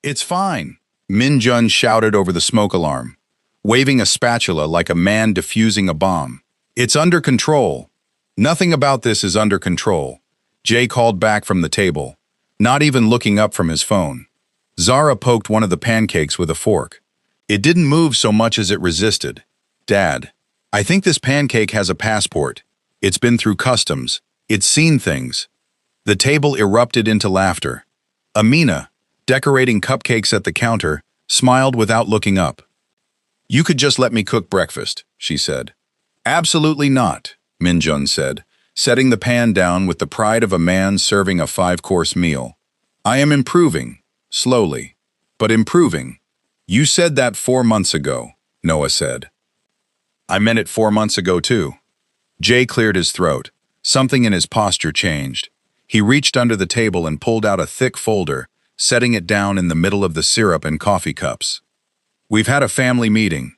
It's fine, Min Jun shouted over the smoke alarm, waving a spatula like a man defusing a bomb. It's under control. Nothing about this is under control, Jay called back from the table, not even looking up from his phone. Zara poked one of the pancakes with a fork. It didn't move so much as it resisted. Dad, I think this pancake has a passport. It's been through customs. It's seen things. The table erupted into laughter. Amina, decorating cupcakes at the counter, smiled without looking up. You could just let me cook breakfast, she said. Absolutely not, Min Jun said, setting the pan down with the pride of a man serving a 5-course meal. I am improving, slowly, but improving. You said that 4 months ago, Noah said. I meant it 4 months ago too. Jay cleared his throat. Something in his posture changed. He reached under the table and pulled out a thick folder, setting it down in the middle of the syrup and coffee cups. We've had a family meeting.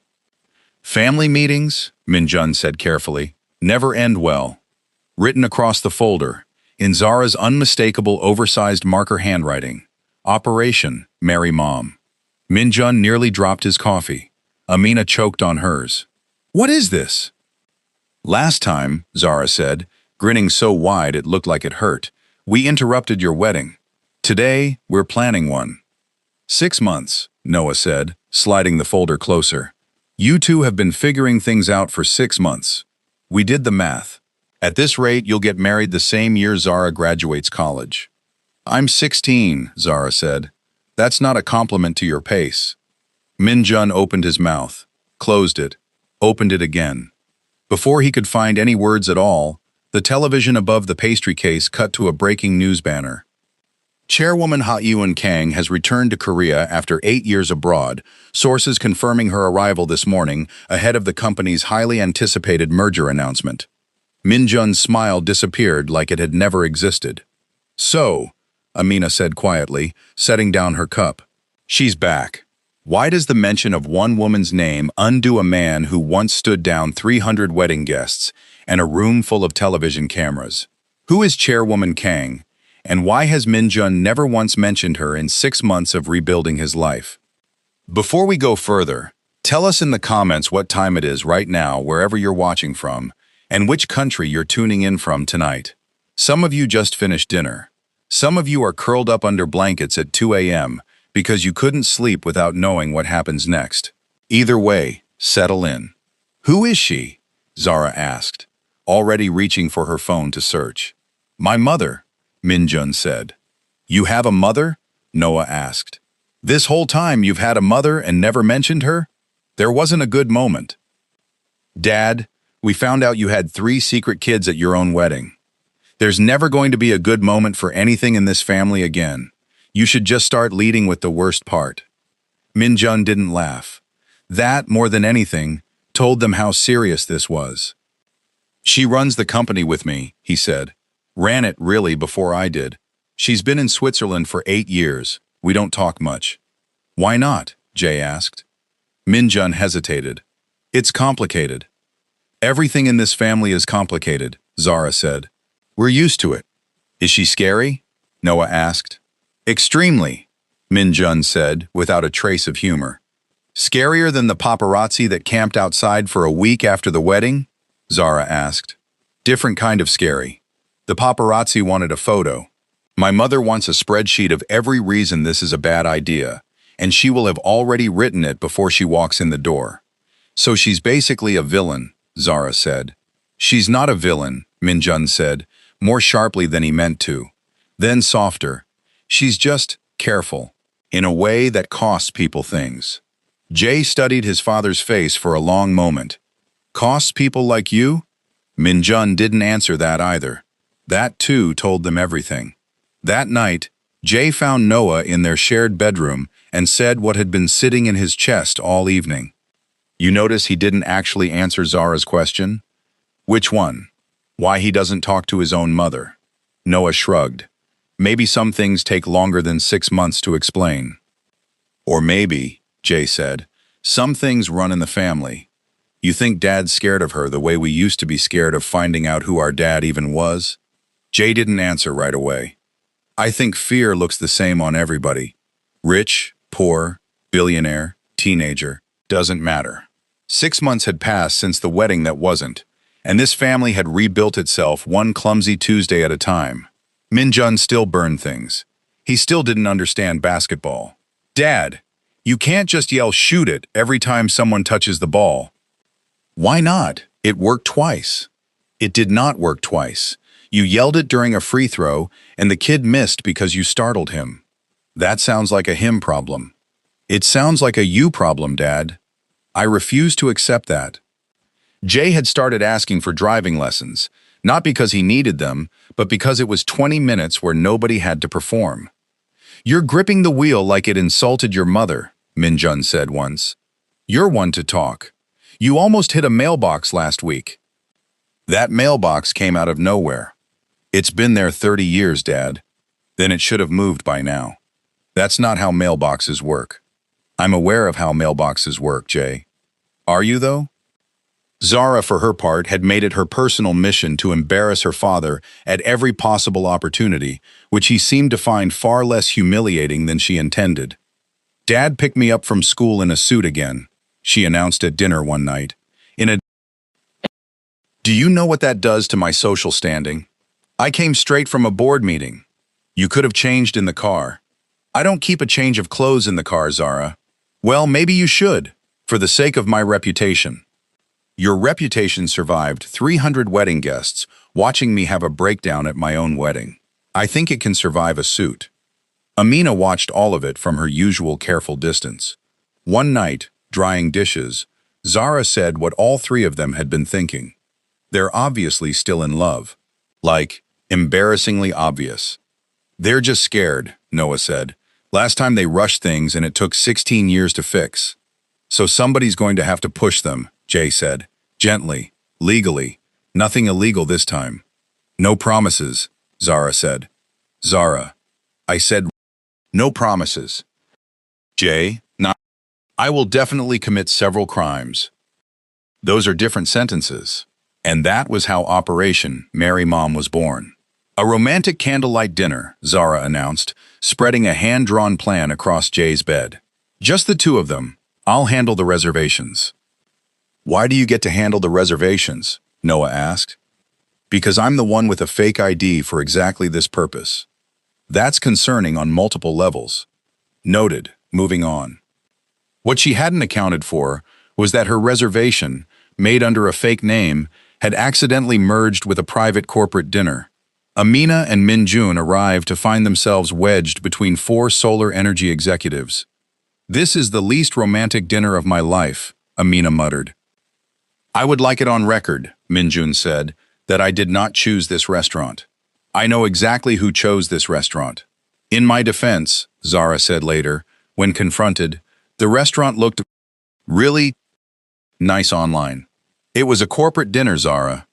Family meetings, Min Jun said carefully, never end well. Written across the folder, in Zara's unmistakable oversized marker handwriting, Operation Marry Mom. Min Jun nearly dropped his coffee. Amina choked on hers. What is this? Last time, Zara said, grinning so wide it looked like it hurt, we interrupted your wedding. Today, we're planning one. 6 months, Noah said, sliding the folder closer. You two have been figuring things out for 6 months. We did the math. At this rate, you'll get married the same year Zara graduates college. I'm 16, Zara said. That's not a compliment to your pace. Min Jun opened his mouth, closed it, opened it again. Before he could find any words at all, the television above the pastry case cut to a breaking news banner. Chairwoman Ha Eun-kang has returned to Korea after 8 years abroad, sources confirming her arrival this morning ahead of the company's highly anticipated merger announcement. Min Jun's smile disappeared like it had never existed. So, Amina said quietly, setting down her cup. She's back. Why does the mention of one woman's name undo a man who once stood down 300 wedding guests and a room full of television cameras? Who is Chairwoman Kang, and why has Min Jun never once mentioned her in 6 months of rebuilding his life? Before we go further, tell us in the comments what time it is right now wherever you're watching from, and which country you're tuning in from tonight. Some of you just finished dinner. Some of you are curled up under blankets at 2 a.m., because you couldn't sleep without knowing what happens next. Either way, settle in. Who is she? Zara asked, already reaching for her phone to search. My mother, Min Jun said. You have a mother? Noah asked. This whole time you've had a mother and never mentioned her? There wasn't a good moment. Dad, we found out you had 3 secret kids at your own wedding. There's never going to be a good moment for anything in this family again. You should just start leading with the worst part. Min Jun didn't laugh. That, more than anything, told them how serious this was. She runs the company with me, he said. Ran it, really, before I did. She's been in Switzerland for 8 years. We don't talk much. Why not? Jay asked. Min Jun hesitated. It's complicated. Everything in this family is complicated, Zara said. We're used to it. Is she scary? Noah asked. Extremely, Min Jun said, without a trace of humor. Scarier than the paparazzi that camped outside for a week after the wedding? Zara asked. Different kind of scary. The paparazzi wanted a photo. My mother wants a spreadsheet of every reason this is a bad idea, and she will have already written it before she walks in the door. So she's basically a villain, Zara said. She's not a villain, Min Jun said, more sharply than he meant to. Then softer. She's just careful, in a way that costs people things. Jay studied his father's face for a long moment. Costs people like you? Min Jun didn't answer that either. That, too, told them everything. That night, Jay found Noah in their shared bedroom and said what had been sitting in his chest all evening. You notice he didn't actually answer Zara's question? Which one? Why he doesn't talk to his own mother? Noah shrugged. Maybe some things take longer than 6 months to explain. Or maybe, Jay said, some things run in the family. You think Dad's scared of her the way we used to be scared of finding out who our dad even was? Jay didn't answer right away. I think fear looks the same on everybody. Rich, Poor, billionaire, teenager, doesn't matter. 6 months had passed since the wedding that wasn't, and this family had rebuilt itself one clumsy Tuesday at a time. Min-jun still burned things. He still didn't understand basketball. Dad, you can't just yell "shoot it" every time someone touches the ball. Why not? It worked twice. It did not work twice. You yelled it during a free throw, and the kid missed because you startled him. That sounds like a him problem. It sounds like a you problem, Dad. I refuse to accept that. Jay had started asking for driving lessons, not because he needed them, but because it was 20 minutes where nobody had to perform. You're gripping the wheel like it insulted your mother, Min-jun said once. You're one to talk. You almost hit a mailbox last week. That mailbox came out of nowhere. It's been there 30 years, Dad. Then it should have moved by now. That's not how mailboxes work. I'm aware of how mailboxes work, Jay. Are you, though? Zara, for her part, had made it her personal mission to embarrass her father at every possible opportunity, which he seemed to find far less humiliating than she intended. Dad picked me up from school in a suit again, she announced at dinner one night. Do you know what that does to my social standing? I came straight from a board meeting. You could have changed in the car. I don't keep a change of clothes in the car, Zara. Well, maybe you should, for the sake of my reputation. Your reputation survived 300 wedding guests watching me have a breakdown at my own wedding. I think it can survive a suit. Amina watched all of it from her usual careful distance. One night, drying dishes, Zara said what all three of them had been thinking. They're obviously still in love. Like, embarrassingly obvious. They're just scared, Noah said. Last time they rushed things and it took 16 years to fix. So somebody's going to have to push them, Jay said. Gently, legally. Nothing illegal this time. No promises, Zara said. Zara. I said, no promises. Jay, not. I will definitely commit several crimes. Those are different sentences. And that was how Operation Marry Mom was born. A romantic candlelight dinner, Zara announced, spreading a hand-drawn plan across Jay's bed. Just the two of them. I'll handle the reservations. Why do you get to handle the reservations? Noah asked. Because I'm the one with a fake ID for exactly this purpose. That's concerning on multiple levels. Noted, moving on. What she hadn't accounted for was that her reservation, made under a fake name, had accidentally merged with a private corporate dinner. Amina and Min-jun arrived to find themselves wedged between 4 solar energy executives. This is the least romantic dinner of my life, Amina muttered. I would like it on record, Min-jun said, that I did not choose this restaurant. I know exactly who chose this restaurant. In my defense, Zara said later, when confronted, the restaurant looked really nice online. It was a corporate dinner, Zara.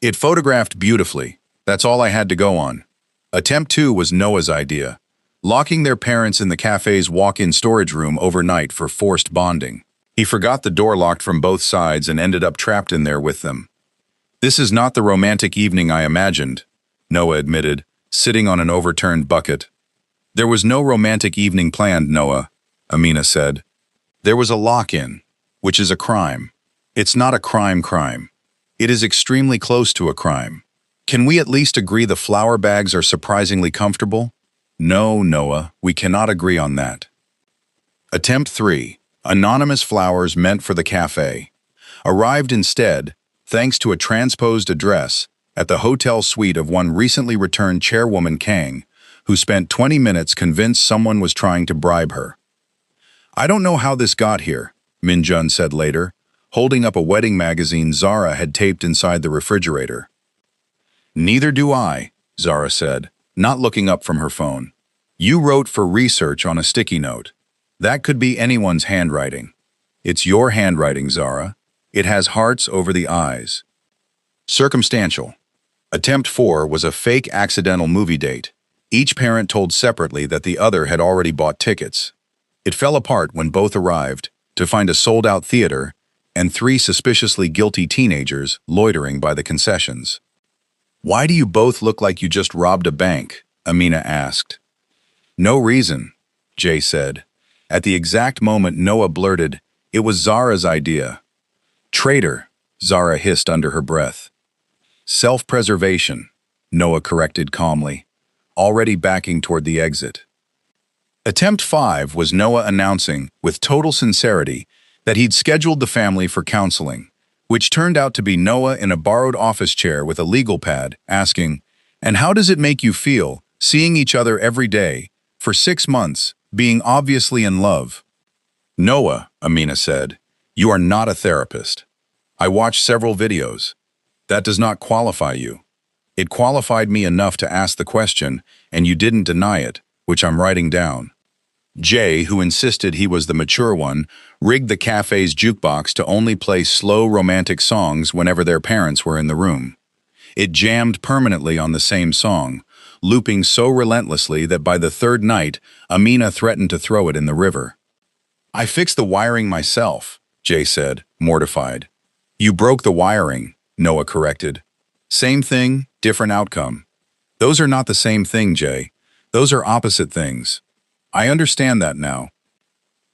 It photographed beautifully. That's all I had to go on. Attempt 2 was Noah's idea, locking their parents in the cafe's walk-in storage room overnight for forced bonding. He forgot the door locked from both sides and ended up trapped in there with them. This is not the romantic evening I imagined, Noah admitted, sitting on an overturned bucket. There was no romantic evening planned, Noah, Amina said. There was a lock-in, which is a crime. It's not a crime. It is extremely close to a crime. Can we at least agree the flower bags are surprisingly comfortable? No, Noah, we cannot agree on that. Attempt 3. Anonymous flowers meant for the cafe. Arrived instead, thanks to a transposed address, at the hotel suite of one recently returned chairwoman Kang, who spent 20 minutes convinced someone was trying to bribe her. I don't know how this got here, Min-jun said later, holding up a wedding magazine Zara had taped inside the refrigerator. Neither do I, Zara said, not looking up from her phone. You wrote for research on a sticky note. That could be anyone's handwriting. It's your handwriting, Zara. It has hearts over the eyes. Circumstantial. Attempt 4 was a fake accidental movie date. Each parent told separately that the other had already bought tickets. It fell apart when both arrived to find a sold-out theater and 3 suspiciously guilty teenagers loitering by the concessions. Why do you both look like you just robbed a bank? Amina asked. No reason, Jay said. At the exact moment Noah blurted, "It was Zara's idea." "Traitor," Zara hissed under her breath. "Self-preservation," Noah corrected calmly, already backing toward the exit. Attempt 5 was Noah announcing, with total sincerity, that he'd scheduled the family for counseling, which turned out to be Noah in a borrowed office chair with a legal pad, asking, "And how does it make you feel, seeing each other every day, for 6 months, being obviously in love?" "Noah," Amina said, "you are not a therapist. I watched several videos. That does not qualify you. It qualified me enough to ask the question, and you didn't deny it, which I'm writing down." Jay, who insisted he was the mature one, rigged the cafe's jukebox to only play slow romantic songs whenever their parents were in the room. It jammed permanently on the same song, looping so relentlessly that by the third night, Amina threatened to throw it in the river. "I fixed the wiring myself," Jay said, mortified. "You broke the wiring," Noah corrected. "Same thing, different outcome." "Those are not the same thing, Jay. Those are opposite things. I understand that now."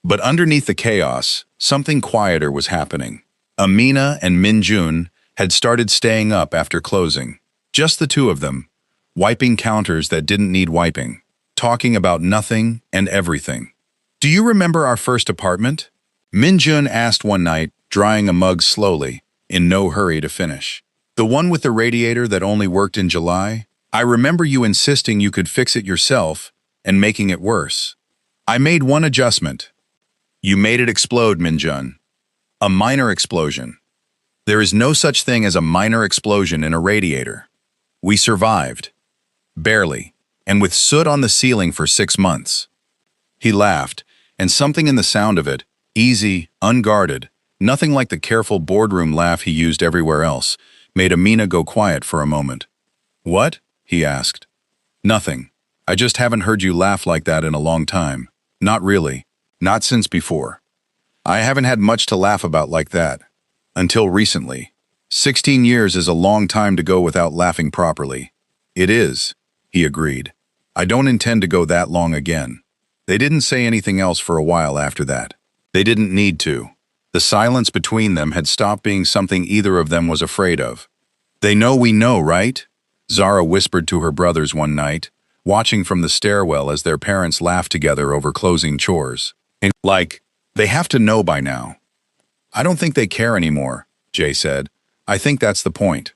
But underneath the chaos, something quieter was happening. Amina and Minjun had started staying up after closing. Just the two of them, wiping counters that didn't need wiping, talking about nothing and everything. "Do you remember our first apartment?" Minjun asked one night, drying a mug slowly, in no hurry to finish. "The one with the radiator that only worked in July? I remember you insisting you could fix it yourself and making it worse. I made one adjustment." "You made it explode, Minjun. A minor explosion. There is no such thing as a minor explosion in a radiator. We survived. Barely, and with soot on the ceiling for 6 months." He laughed, and something in the sound of it, easy, unguarded, nothing like the careful boardroom laugh he used everywhere else, made Amina go quiet for a moment. "What?" he asked. "Nothing. I just haven't heard you laugh like that in a long time. Not really. Not since before. I haven't had much to laugh about like that. Until recently. 16 years is a long time to go without laughing properly." "It is," he agreed. "I don't intend to go that long again." They didn't say anything else for a while after that. They didn't need to. The silence between them had stopped being something either of them was afraid of. "They know we know, right?" Zara whispered to her brothers one night, watching from the stairwell as their parents laughed together over closing chores. And like, they have to know by now. "I don't think they care anymore," Jay said. "I think that's the point.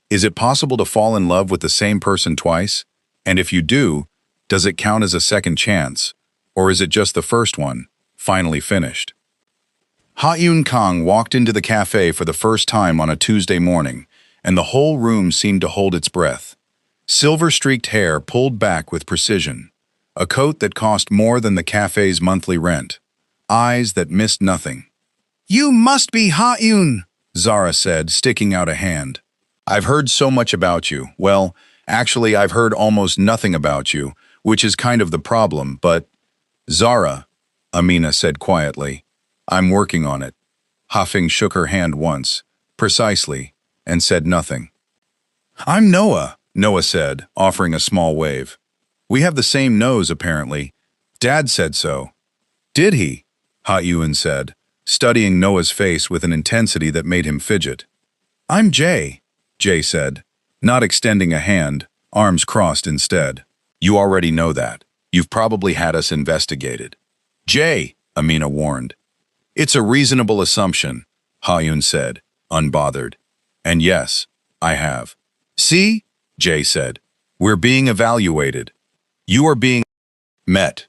Is it possible to fall in love with the same person twice? And if you do, does it count as a second chance? Or is it just the first one, finally finished?" Ha-Yun Kang walked into the cafe for the first time on a Tuesday morning, and the whole room seemed to hold its breath. Silver-streaked hair pulled back with precision, a coat that cost more than the cafe's monthly rent, eyes that missed nothing. "You must be Ha-Yun," Zara said, sticking out a hand. "I've heard so much about you. Well, actually, I've heard almost nothing about you, which is kind of the problem, but—" "Zara," Amina said quietly, "I'm working on it." Hafing shook her hand once, precisely, and said nothing. "I'm Noah," Noah said, offering a small wave. "We have the same nose, apparently. Dad said so." "Did he?" Ha-Yun said, studying Noah's face with an intensity that made him fidget. "I'm Jay," Jay said, not extending a hand, arms crossed instead. "You already know that. You've probably had us investigated." "Jay," Amina warned. "It's a reasonable assumption," Ha-Yun said, unbothered. "And yes, I have." "See?" Jay said. "We're being evaluated. You are being met."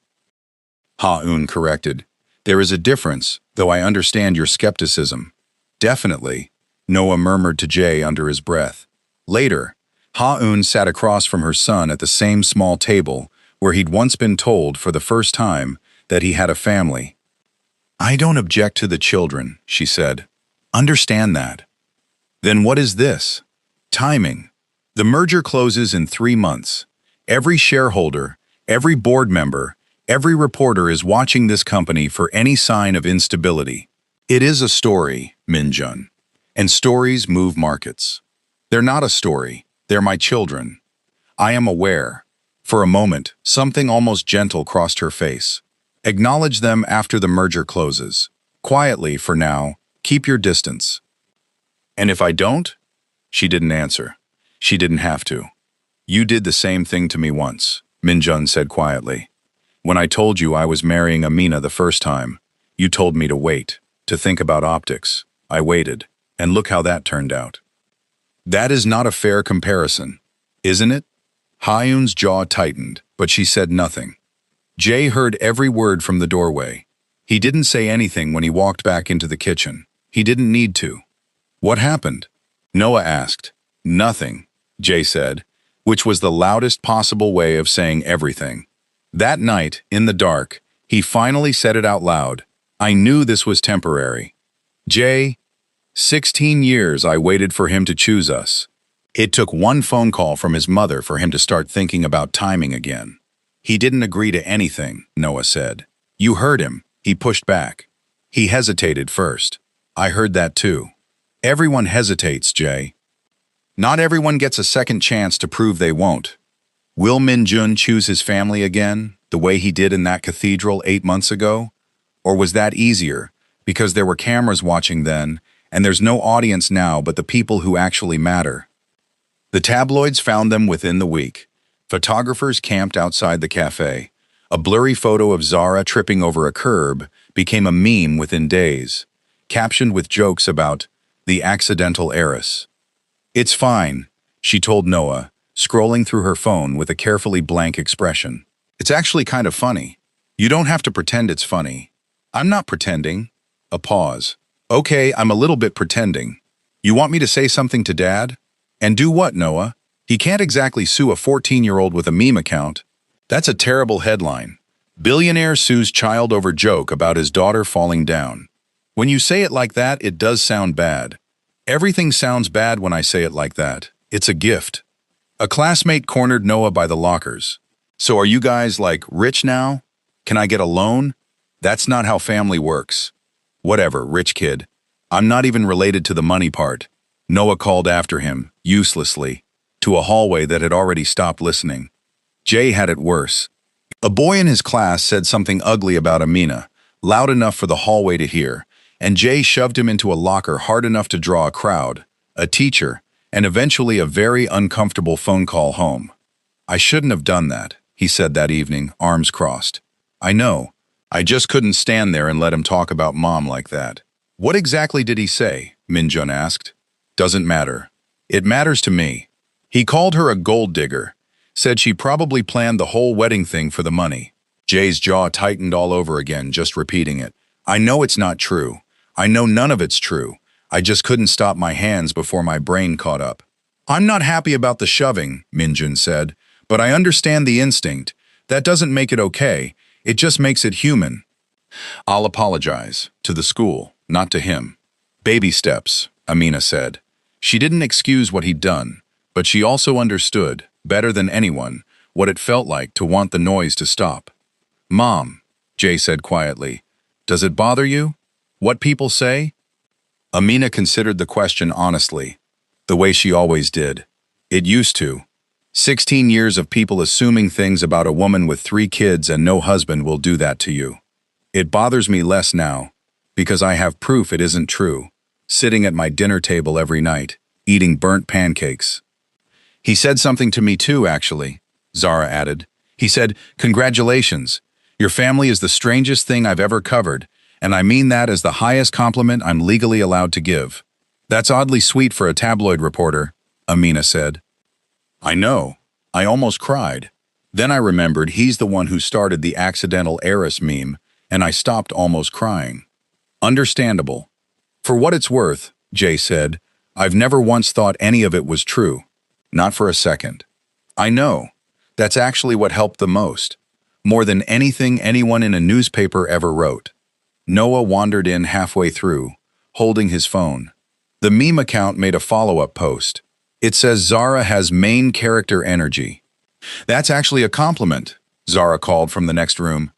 Ha-Yun corrected. "There is a difference, though I understand your skepticism." "Definitely," Noah murmured to Jay under his breath. Later, Ha-Yun sat across from her son at the same small table where he'd once been told for the first time that he had a family. "I don't object to the children," she said. "Understand that." "Then what is this?" "Timing. The merger closes in 3 months. Every shareholder, every board member, every reporter is watching this company for any sign of instability. It is a story, Minjun. And stories move markets. They're not a story. They're my children. I am aware." For a moment, something almost gentle crossed her face. Acknowledge them after the merger closes. Quietly, for now, keep your distance. And if I don't? She didn't answer. She didn't have to. You did the same thing to me once, Minjun said quietly. When I told you I was marrying Amina the first time, you told me to wait, to think about optics. I waited, and look how that turned out. That is not a fair comparison, isn't it? Hyun's jaw tightened, but she said nothing. Jay heard every word from the doorway. He didn't say anything when he walked back into the kitchen. He didn't need to. What happened? Noah asked. Nothing, Jay said, which was the loudest possible way of saying everything. That night, in the dark, he finally said it out loud. I knew this was temporary. Jay, 16 years I waited for him to choose us. It took one phone call from his mother for him to start thinking about timing again. He didn't agree to anything, Noah said. You heard him. He pushed back. He hesitated first. I heard that too. Everyone hesitates, Jay. Not everyone gets a second chance to prove they won't. Will Minjun choose his family again, the way he did in that cathedral 8 months ago? Or was that easier, because there were cameras watching then, and there's no audience now but the people who actually matter? The tabloids found them within the week. Photographers camped outside the cafe. A blurry photo of Zara tripping over a curb became a meme within days, captioned with jokes about the accidental heiress. It's fine, she told Noah, scrolling through her phone with a carefully blank expression. It's actually kind of funny. You don't have to pretend it's funny. I'm not pretending. A pause. Okay, I'm a little bit pretending. You want me to say something to Dad? And do what, Noah? He can't exactly sue a 14-year-old with a meme account. That's a terrible headline. Billionaire sues child over joke about his daughter falling down. When you say it like that, it does sound bad. Everything sounds bad when I say it like that. It's a gift. A classmate cornered Noah by the lockers. So are you guys, like, rich now? Can I get a loan? That's not how family works. Whatever, rich kid. I'm not even related to the money part. Noah called after him, uselessly, to a hallway that had already stopped listening. Jay had it worse. A boy in his class said something ugly about Amina, loud enough for the hallway to hear, and Jay shoved him into a locker hard enough to draw a crowd, a teacher, and eventually a very uncomfortable phone call home. I shouldn't have done that, he said that evening, arms crossed. I know. I just couldn't stand there and let him talk about Mom like that. What exactly did he say? Minjun asked. Doesn't matter. It matters to me. He called her a gold digger, said she probably planned the whole wedding thing for the money. Jay's jaw tightened all over again, just repeating it. I know it's not true. I know none of it's true. I just couldn't stop my hands before my brain caught up. I'm not happy about the shoving, Minjun said, but I understand the instinct. That doesn't make it okay. It just makes it human. I'll apologize. To the school, not to him. Baby steps, Amina said. She didn't excuse what he'd done, but she also understood, better than anyone, what it felt like to want the noise to stop. Mom, Jay said quietly, does it bother you? What people say? Amina considered the question honestly, the way she always did. It used to. 16 years of people assuming things about a woman with 3 kids and no husband will do that to you. It bothers me less now, because I have proof it isn't true, sitting at my dinner table every night, eating burnt pancakes. He said something to me too, actually, Zara added. He said, congratulations. Your family is the strangest thing I've ever covered, and I mean that as the highest compliment I'm legally allowed to give. That's oddly sweet for a tabloid reporter, Amina said. I know. I almost cried. Then I remembered he's the one who started the accidental heiress meme, and I stopped almost crying. Understandable. For what it's worth, Jay said, I've never once thought any of it was true. Not for a second. I know. That's actually what helped the most. More than anything anyone in a newspaper ever wrote. Noah wandered in halfway through, holding his phone. The meme account made a follow-up post. It says Zara has main character energy. That's actually a compliment, Zara called from the next room.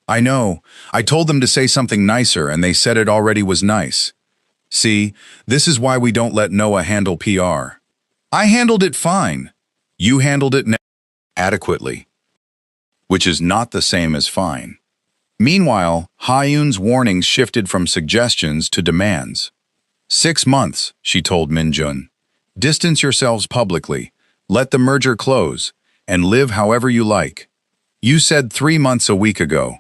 I know. I told them to say something nicer and they said it already was nice. See, this is why we don't let Noah handle PR. I handled it fine. You handled it adequately. Which is not the same as fine. Meanwhile, Ha-eun's warnings shifted from suggestions to demands. 6 months, she told Min-jun. Distance yourselves publicly, let the merger close, and live however you like. You said 3 months a week ago.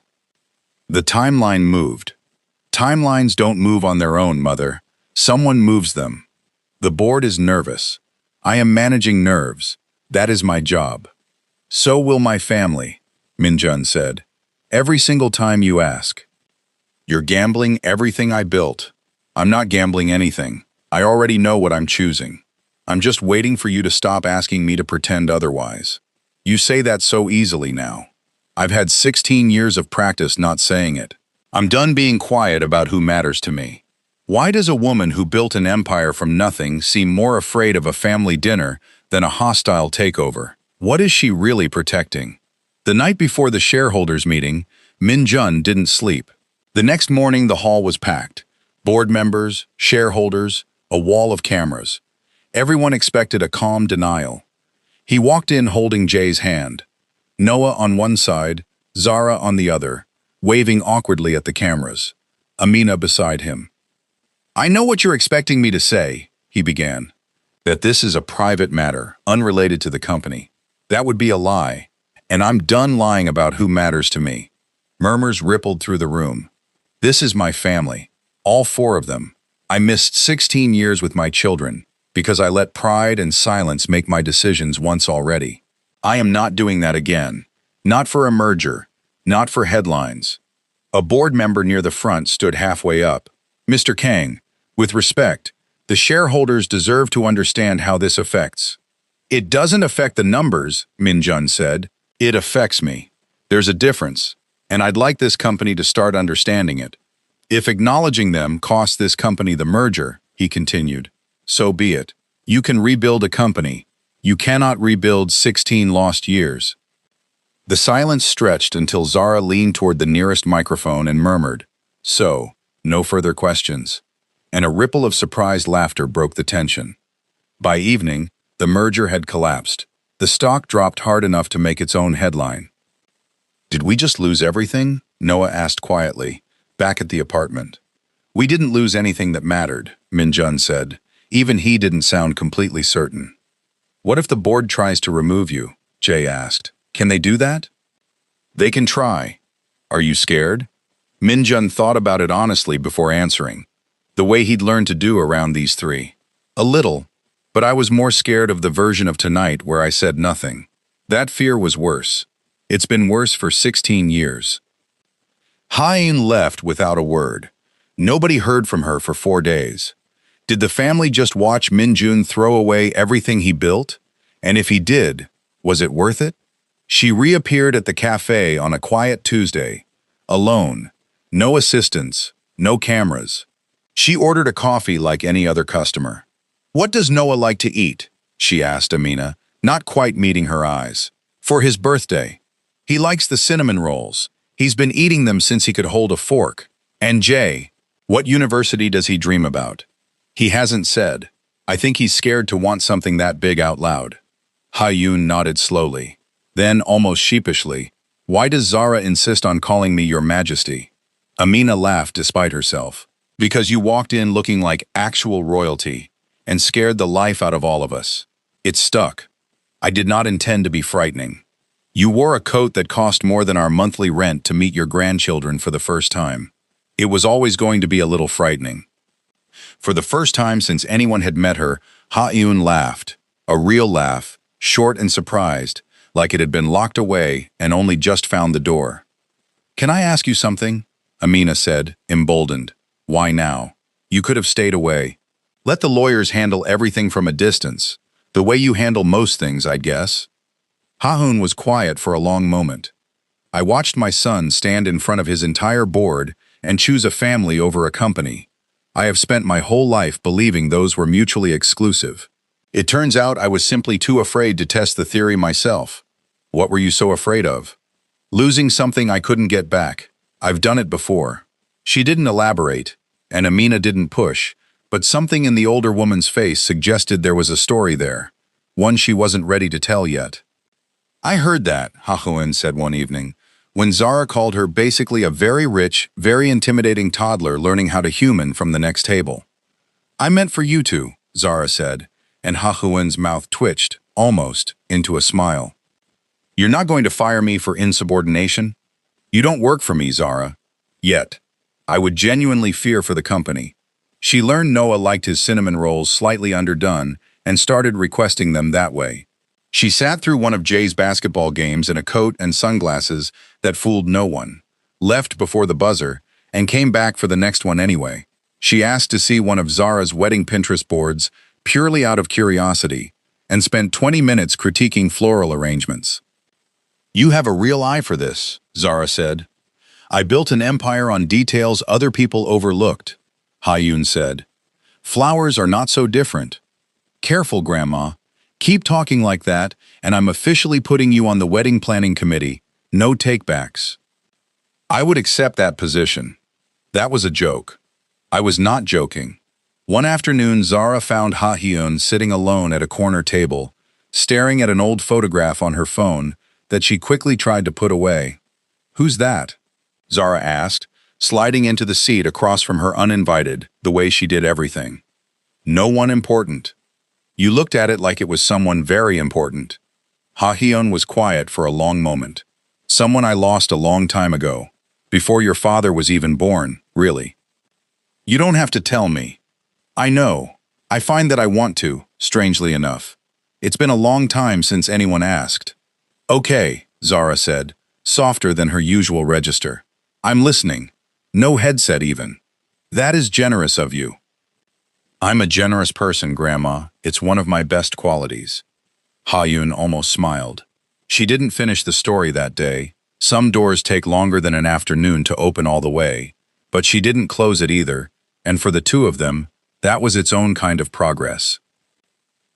The timeline moved. Timelines don't move on their own, Mother. Someone moves them. The board is nervous. I am managing nerves. That is my job. So will my family, Min-jun said. Every single time you ask. You're gambling everything I built. I'm not gambling anything. I already know what I'm choosing. I'm just waiting for you to stop asking me to pretend otherwise. You say that so easily now. I've had 16 years of practice not saying it. I'm done being quiet about who matters to me. Why does a woman who built an empire from nothing seem more afraid of a family dinner than a hostile takeover? What is she really protecting? The night before the shareholders' meeting, Min-jun didn't sleep. The next morning, the hall was packed. Board members, shareholders, a wall of cameras. Everyone expected a calm denial. He walked in holding Jay's hand. Noah on one side, Zara on the other, waving awkwardly at the cameras. Amina beside him. I know what you're expecting me to say, he began. That this is a private matter, unrelated to the company. That would be a lie, and I'm done lying about who matters to me. Murmurs rippled through the room. This is my family, all 4 of them. I missed 16 years with my children because I let pride and silence make my decisions once already. I am not doing that again. Not for a merger, not for headlines. A board member near the front stood halfway up. Mr. Kang, with respect, the shareholders deserve to understand how this affects. It doesn't affect the numbers, Min-jun said. It affects me. There's a difference, and I'd like this company to start understanding it. If acknowledging them costs this company the merger, he continued, so be it. You can rebuild a company. You cannot rebuild 16 lost years. The silence stretched until Zara leaned toward the nearest microphone and murmured, so, no further questions. And a ripple of surprised laughter broke the tension. By evening, the merger had collapsed. The stock dropped hard enough to make its own headline. Did we just lose everything? Noah asked quietly, back at the apartment. We didn't lose anything that mattered, Min-jun said. Even he didn't sound completely certain. What if the board tries to remove you? Jay asked. Can they do that? They can try. Are you scared? Min-jun thought about it honestly before answering. The way he'd learned to do around these 3. A little, but I was more scared of the version of tonight where I said nothing. That fear was worse. It's been worse for 16 years. Ha-eun left without a word. Nobody heard from her for 4 days. Did the family just watch Min-jun throw away everything he built? And if he did, was it worth it? She reappeared at the cafe on a quiet Tuesday, alone, no assistants, no cameras. She ordered a coffee like any other customer. What does Noah like to eat? She asked Amina, not quite meeting her eyes. For his birthday. He likes the cinnamon rolls. He's been eating them since he could hold a fork. And Jay, what university does he dream about? He hasn't said. I think he's scared to want something that big out loud. Ha-eun nodded slowly. Then, almost sheepishly, why does Zara insist on calling me Your Majesty? Amina laughed despite herself. Because you walked in looking like actual royalty and scared the life out of all of us. It stuck. I did not intend to be frightening. You wore a coat that cost more than our monthly rent to meet your grandchildren for the first time. It was always going to be a little frightening. For the first time since anyone had met her, Ha-eun laughed. A real laugh, short and surprised, like it had been locked away and only just found the door. Can I ask you something? Amina said, emboldened. Why now? You could have stayed away. Let the lawyers handle everything from a distance. The way you handle most things, I guess. Ha-eun was quiet for a long moment. I watched my son stand in front of his entire board and choose a family over a company. I have spent my whole life believing those were mutually exclusive. It turns out I was simply too afraid to test the theory myself. What were you so afraid of? Losing something I couldn't get back. I've done it before. She didn't elaborate, and Amina didn't push, but something in the older woman's face suggested there was a story there, one she wasn't ready to tell yet. I heard that, Ha-eun said one evening, when Zara called her basically a very rich, very intimidating toddler learning how to human from the next table. "I meant for you two," Zara said, and Ha-Huen's mouth twitched, almost, into a smile. "You're not going to fire me for insubordination? You don't work for me, Zara. Yet. I would genuinely fear for the company." She learned Noah liked his cinnamon rolls slightly underdone and started requesting them that way. She sat through one of Jay's basketball games in a coat and sunglasses that fooled no one, left before the buzzer, and came back for the next one anyway. She asked to see one of Zara's wedding Pinterest boards purely out of curiosity and spent 20 minutes critiquing floral arrangements. "You have a real eye for this," Zara said. "I built an empire on details other people overlooked," Ha-Yun said. "Flowers are not so different." "Careful, Grandma. Keep talking like that, and I'm officially putting you on the wedding planning committee. No takebacks." I would accept that position. That was a joke. I was not joking. One afternoon, Zara found Ha-Hyun sitting alone at a corner table, staring at an old photograph on her phone that she quickly tried to put away. "Who's that?" Zara asked, sliding into the seat across from her uninvited, the way she did everything. "No one important." "You looked at it like it was someone very important." Ha-Hyun was quiet for a long moment. "Someone I lost a long time ago. Before your father was even born, really." "You don't have to tell me." "I know. I find that I want to, strangely enough. It's been a long time since anyone asked." "Okay," Zara said, softer than her usual register. "I'm listening. No headset even." "That is generous of you." "I'm a generous person, Grandma. It's one of my best qualities." Ha-Yun almost smiled. She didn't finish the story that day. Some doors take longer than an afternoon to open all the way, but she didn't close it either, and for the two of them, that was its own kind of progress.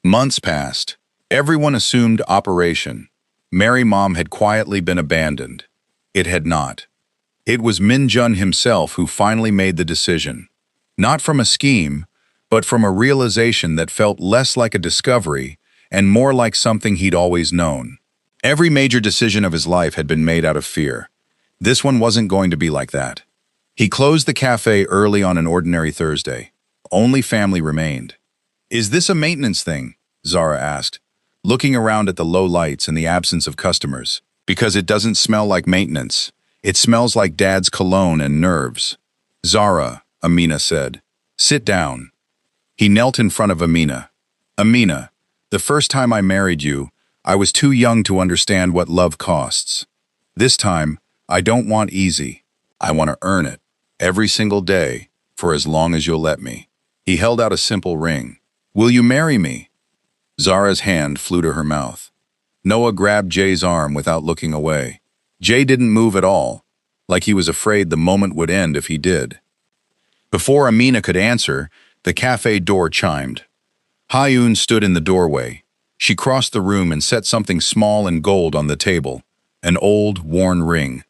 Months passed. Everyone assumed operation. Mary Mom had quietly been abandoned. It had not. It was Min Jun himself who finally made the decision. Not from a scheme, but from a realization that felt less like a discovery and more like something he'd always known. Every major decision of his life had been made out of fear. This one wasn't going to be like that. He closed the cafe early on an ordinary Thursday. Only family remained. "Is this a maintenance thing?" Zara asked, looking around at the low lights and the absence of customers. "Because it doesn't smell like maintenance. It smells like Dad's cologne and nerves." "Zara," Amina said. "Sit down." He knelt in front of Amina. "Amina, the first time I married you, I was too young to understand what love costs. This time, I don't want easy. I want to earn it, every single day, for as long as you'll let me." He held out a simple ring. "Will you marry me?" Zara's hand flew to her mouth. Noah grabbed Jay's arm without looking away. Jay didn't move at all, like he was afraid the moment would end if he did. Before Amina could answer, the cafe door chimed. Ha-Yun stood in the doorway. She crossed the room and set something small and gold on the table, an old, worn ring.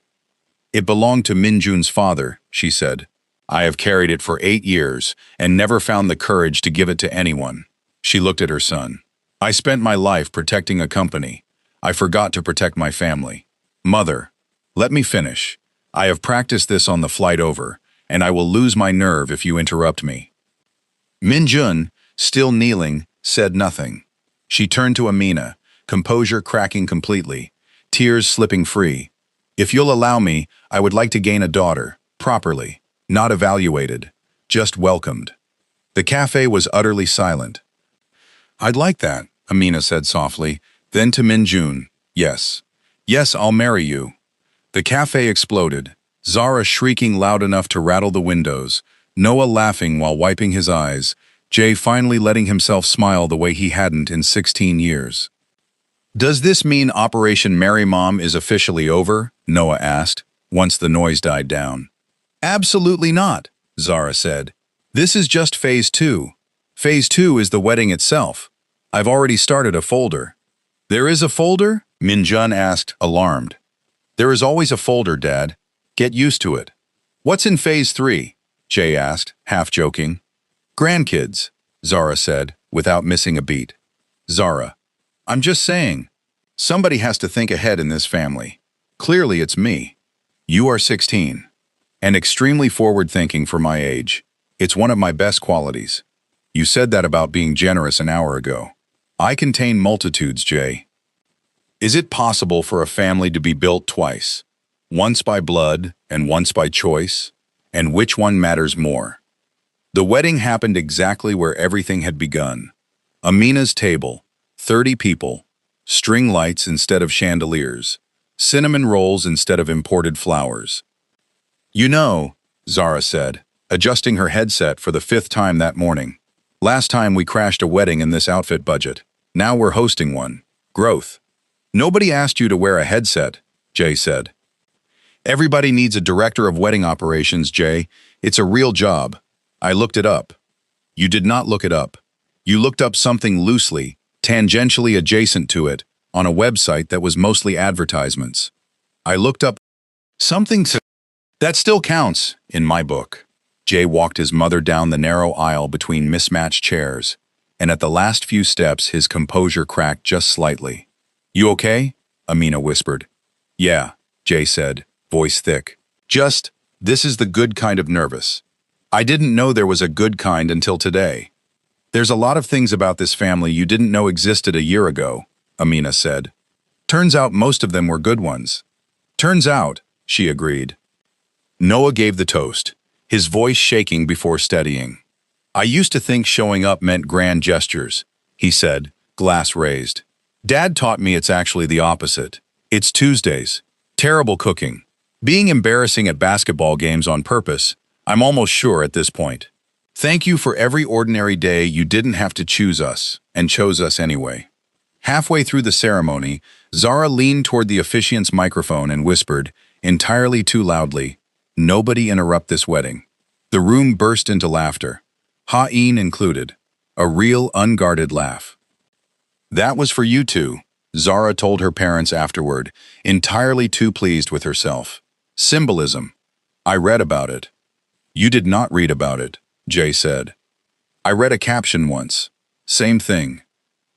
"It belonged to Min Jun's father," she said. "I have carried it for 8 years and never found the courage to give it to anyone." She looked at her son. "I spent my life protecting a company. I forgot to protect my family. Mother, let me finish. I have practiced this on the flight over, and I will lose my nerve if you interrupt me." Min Jun, still kneeling, said nothing. She turned to Amina, composure cracking completely, tears slipping free. "If you'll allow me, I would like to gain a daughter, properly, not evaluated, just welcomed." The cafe was utterly silent. "I'd like that," Amina said softly, then to Min Jun, "Yes. Yes, I'll marry you." The cafe exploded, Zara shrieking loud enough to rattle the windows, Noah laughing while wiping his eyes, Jay finally letting himself smile the way he hadn't in 16 years. "Does this mean Operation Marry Mom is officially over?" Noah asked, once the noise died down. "Absolutely not," Zara said. "This is just Phase 2. Phase 2 is the wedding itself. I've already started a folder." "There is a folder?" Min Jun asked, alarmed. "There is always a folder, Dad. Get used to it." "What's in Phase 3? Jay asked, half joking. "Grandkids," Zara said, without missing a beat. "Zara, I'm just saying. Somebody has to think ahead in this family. Clearly it's me." You are 16. And extremely forward-thinking for my age. It's one of my best qualities. You said that about being generous an hour ago. I contain multitudes, Jay. Is it possible for a family to be built twice? Once by blood and once by choice? And which one matters more? The wedding happened exactly where everything had begun. Amina's table, 30 people, string lights instead of chandeliers, cinnamon rolls instead of imported flowers. You know, Zara said, adjusting her headset for the 5th time that morning. Last time we crashed a wedding in this outfit budget. Now we're hosting one. Growth. Nobody asked you to wear a headset, Jay said. Everybody needs a director of wedding operations, Jay. It's a real job. I looked it up. You did not look it up. You looked up something loosely, tangentially adjacent to it, on a website that was mostly advertisements. I looked up something that still counts, in my book. Jay walked his mother down the narrow aisle between mismatched chairs, and at the last few steps his composure cracked just slightly. You okay? Amina whispered. Yeah, Jay said, voice thick. This is the good kind of nervous. I didn't know there was a good kind until today. There's a lot of things about this family you didn't know existed a year ago, Amina said. Turns out most of them were good ones. Turns out, she agreed. Noah gave the toast, his voice shaking before steadying. I used to think showing up meant grand gestures, he said, glass raised. Dad taught me it's actually the opposite. It's Tuesdays. Terrible cooking. Being embarrassing at basketball games on purpose, I'm almost sure at this point. Thank you for every ordinary day you didn't have to choose us, and chose us anyway. Halfway through the ceremony, Zara leaned toward the officiant's microphone and whispered, entirely too loudly, "Nobody interrupt this wedding." The room burst into laughter, Ha'in included, a real unguarded laugh. That was for you two, Zara told her parents afterward, entirely too pleased with herself. Symbolism. I read about it. You did not read about it, Jay said. I read a caption once. Same thing.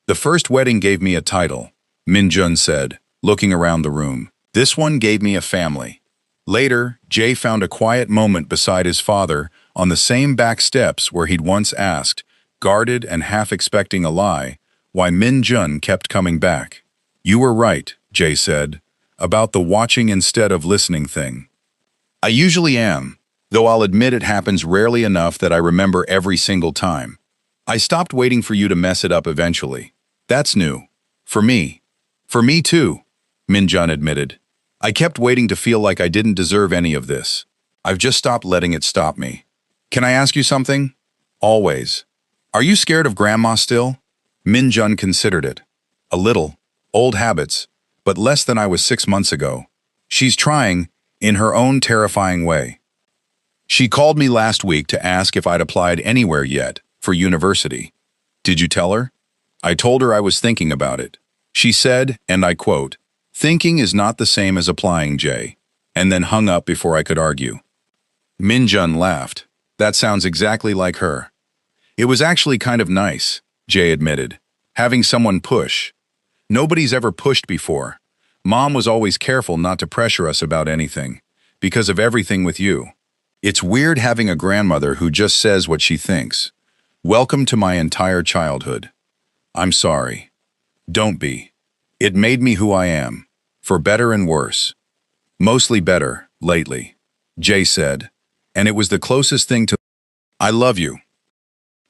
The first wedding gave me a title, Minjun said, looking around the room. This one gave me a family. Later, Jay found a quiet moment beside his father on the same back steps where he'd once asked, guarded and half expecting a lie, why Minjun kept coming back. You were right, Jay said, about the watching instead of listening thing. I usually am, though I'll admit it happens rarely enough that I remember every single time. I stopped waiting for you to mess it up eventually. That's new. For me. For me too, Minjun admitted. I kept waiting to feel like I didn't deserve any of this. I've just stopped letting it stop me. Can I ask you something? Always. Are you scared of Grandma still? Minjun considered it. A little. Old habits, but less than I was 6 months ago. She's trying, in her own terrifying way. She called me last week to ask if I'd applied anywhere yet, for university. Did you tell her? I told her I was thinking about it. She said, and I quote, "Thinking is not the same as applying, Jay," and then hung up before I could argue. Minjun laughed. That sounds exactly like her. It was actually kind of nice, Jay admitted, having someone push. Nobody's ever pushed before. Mom was always careful not to pressure us about anything, because of everything with you. It's weird having a grandmother who just says what she thinks. Welcome to my entire childhood. I'm sorry. Don't be. It made me who I am, for better and worse. Mostly better, lately, Jay said, and it was the closest thing to "I love you"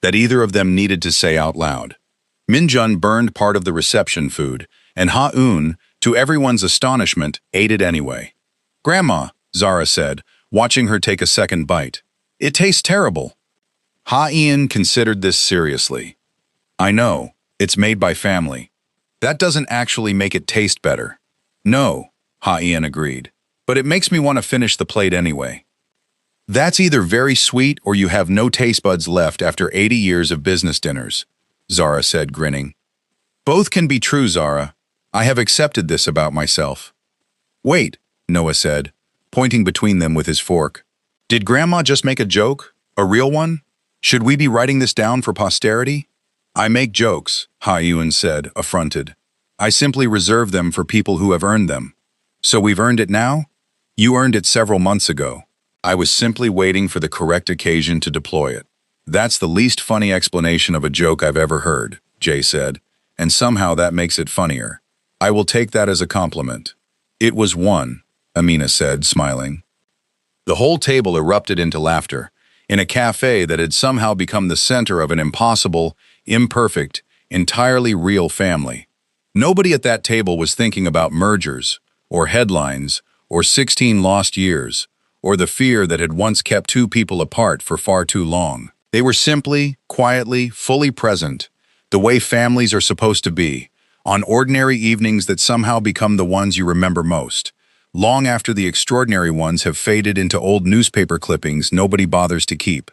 that either of them needed to say out loud. Minjun burned part of the reception food, and Ha-un, to everyone's astonishment, ate it anyway. Grandma, Zara said, watching her take a second bite. It tastes terrible. Ha-in considered this seriously. I know, it's made by family. That doesn't actually make it taste better. No, Ha-in agreed, but it makes me want to finish the plate anyway. That's either very sweet or you have no taste buds left after 80 years of business dinners, Zara said, grinning. Both can be true, Zara. I have accepted this about myself. Wait, Noah said, pointing between them with his fork. Did Grandma just make a joke? A real one? Should we be writing this down for posterity? I make jokes, Ha-yun said, affronted. I simply reserve them for people who have earned them. So we've earned it now? You earned it several months ago. I was simply waiting for the correct occasion to deploy it. That's the least funny explanation of a joke I've ever heard, Jay said, and somehow that makes it funnier. I will take that as a compliment. It was one, Amina said, smiling. The whole table erupted into laughter, in a cafe that had somehow become the center of an impossible, imperfect, entirely real family. Nobody at that table was thinking about mergers, or headlines, or 16 lost years, or the fear that had once kept two people apart for far too long. They were simply, quietly, fully present, the way families are supposed to be, on ordinary evenings that somehow become the ones you remember most, long after the extraordinary ones have faded into old newspaper clippings nobody bothers to keep.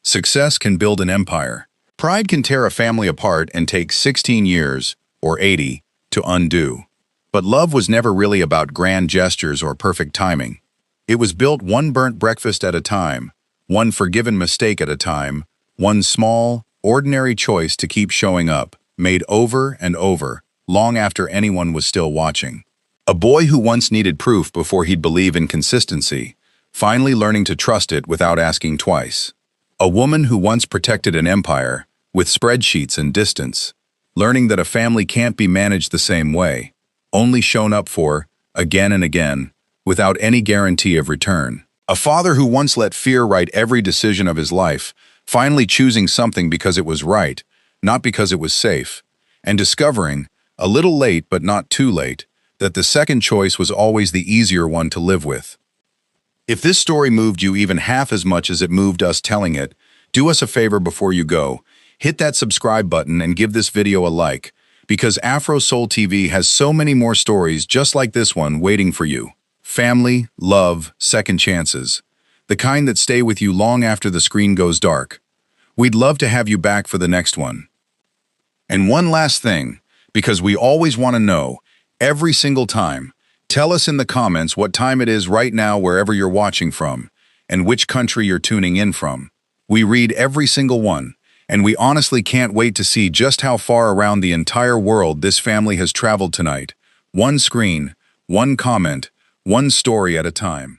Success can build an empire. Pride can tear a family apart and take 16 years, or 80, to undo. But love was never really about grand gestures or perfect timing. It was built one burnt breakfast at a time, one forgiven mistake at a time, one small, ordinary choice to keep showing up, made over and over, long after anyone was still watching. A boy who once needed proof before he'd believe in consistency, finally learning to trust it without asking twice. A woman who once protected an empire, with spreadsheets and distance, learning that a family can't be managed the same way, only shown up for, again and again, without any guarantee of return. A father who once let fear write every decision of his life, finally choosing something because it was right, not because it was safe, and discovering, a little late but not too late, that the second choice was always the easier one to live with. If this story moved you even half as much as it moved us telling it, do us a favor before you go. Hit that subscribe button and give this video a like, because Afro Soul TV has so many more stories just like this one waiting for you. Family, love, second chances. The kind that stay with you long after the screen goes dark. We'd love to have you back for the next one. And one last thing, because we always want to know, every single time, tell us in the comments what time it is right now wherever you're watching from, and which country you're tuning in from. We read every single one, and we honestly can't wait to see just how far around the entire world this family has traveled tonight. One screen, one comment, one story at a time.